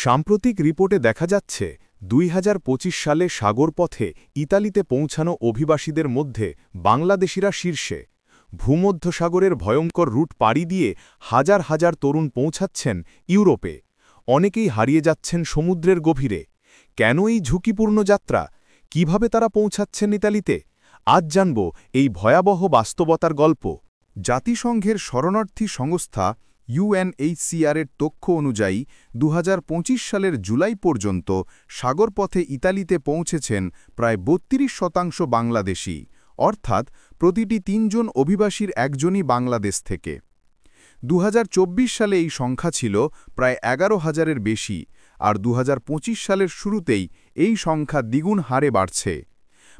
সাম্প্রতিক রিপোর্টে দেখা যাচ্ছে ২০২৫ সালে সাগরপথে ইতালিতে পৌঁছানো অভিবাসীদের মধ্যে বাংলাদেশিরা শীর্ষে। ভূমধ্যসাগরের ভয়ঙ্কর রুট পাড়ি দিয়ে হাজার হাজার তরুণ পৌঁছাচ্ছেন ইউরোপে। অনেকেই হারিয়ে যাচ্ছেন সমুদ্রের গভীরে। কেন এই ঝুঁকিপূর্ণ যাত্রা? কিভাবে তারা পৌঁছাচ্ছেন ইতালিতে? আজ জানব এই ভয়াবহ বাস্তবতার গল্প। জাতিসংঘের শরণার্থী সংস্থা ইউএনএইচসিআর-এর তথ্য অনুযায়ী ২০২৫ সালের জুলাই পর্যন্ত সাগরপথে ইতালিতে পৌঁছেছেন প্রায় ৩২% বাংলাদেশি, অর্থাৎ প্রতিটি ৩ জন অভিবাসীর একজনই বাংলাদেশ থেকে। ২০২৪ সালে এই সংখ্যা ছিল প্রায় ১১,০০০-এর বেশি, আর ২০২৫ সালের শুরুতেই এই সংখ্যা দ্বিগুণ হারে বাড়ছে।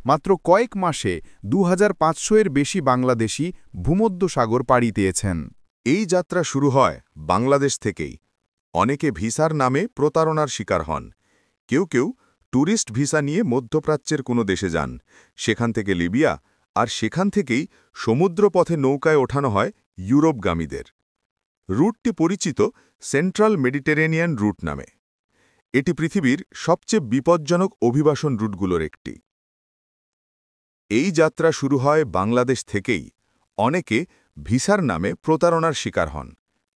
মাত্র কয়েক মাসে ২৫০০-এর বেশি বাংলাদেশি ভূমধ্যসাগর পাড়ি দিয়েছেন। এই যাত্রা শুরু হয় বাংলাদেশ থেকেই। অনেকে ভিসার নামে প্রতারণার শিকার হন। কেউ কেউ ট্যুরিস্ট ভিসা নিয়ে মধ্যপ্রাচ্যের কোনো দেশে যান, সেখান থেকে লিবিয়া, আর সেখান থেকেই সমুদ্রপথে নৌকায় ওঠানো হয় ইউরোপগামীদের। রুটটি পরিচিত সেন্ট্রাল মেডিটেরেনিয়ান রুট নামে। এটি পৃথিবীর সবচেয়ে বিপজ্জনক অভিবাসন রুটগুলোর একটি। এই যাত্রা শুরু হয় বাংলাদেশ থেকেই। অনেকে ভিসার নামে প্রতারণার শিকার হন।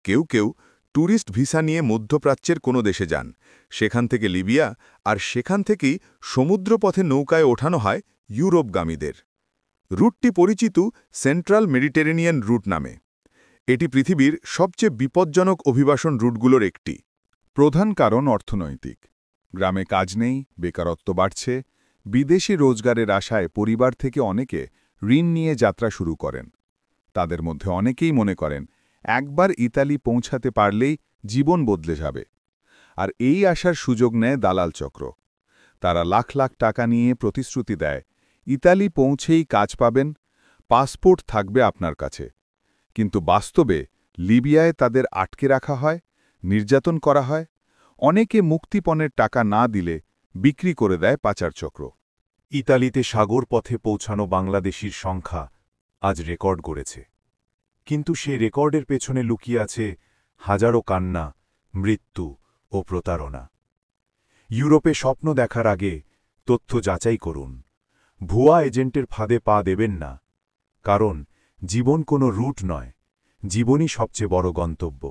কেউ কেউ ট্যুরিস্ট ভিসা নিয়ে মধ্যপ্রাচ্যের কোনো দেশে যান, সেখান থেকে লিবিয়া, আর সেখান থেকেই সমুদ্রপথে নৌকায় ওঠানো হয় ইউরোপগামীদের। রুটটি পরিচিত সেন্ট্রাল মেডিটেরেনিয়ান রুট নামে। এটি পৃথিবীর সবচেয়ে বিপজ্জনক অভিবাসন রুটগুলোর একটি। প্রধান কারণ অর্থনৈতিক। গ্রামে কাজ নেই, বেকারত্ব বাড়ছে। বিদেশি রোজগারের আশায় পরিবার থেকে অনেকে ঋণ নিয়ে যাত্রা শুরু করেন। তাদের মধ্যে অনেকেই মনে করেন একবার ইতালি পৌঁছাতে পারলেই জীবন বদলে যাবে। আর এই আশার সুযোগ নেয় দালাল চক্র। তারা লাখ লাখ টাকা নিয়ে প্রতিশ্রুতি দেয়, ইতালি পৌঁছেই কাজ পাবেন, পাসপোর্ট থাকবে আপনার কাছে। কিন্তু বাস্তবে লিবিয়ায় তাদের আটকে রাখা হয়, নির্যাতন করা হয়। অনেকে মুক্তিপণের টাকা না দিলে বিক্রি করে দেয় পাচার চক্র। ইতালিতে সাগরপথে পৌঁছানো বাংলাদেশির সংখ্যা আজ রেকর্ড গড়েছে। কিন্তু সেই রেকর্ডের পেছনে লুকিয়ে আছে হাজারো কান্না, মৃত্যু ও প্রতারণা। ইউরোপে স্বপ্ন দেখার আগে তথ্য যাচাই করুন। ভুয়া এজেন্টের ফাঁদে পা দেবেন না, কারণ জীবন কোনো রুট নয়, জীবনই সবচেয়ে বড় গন্তব্য।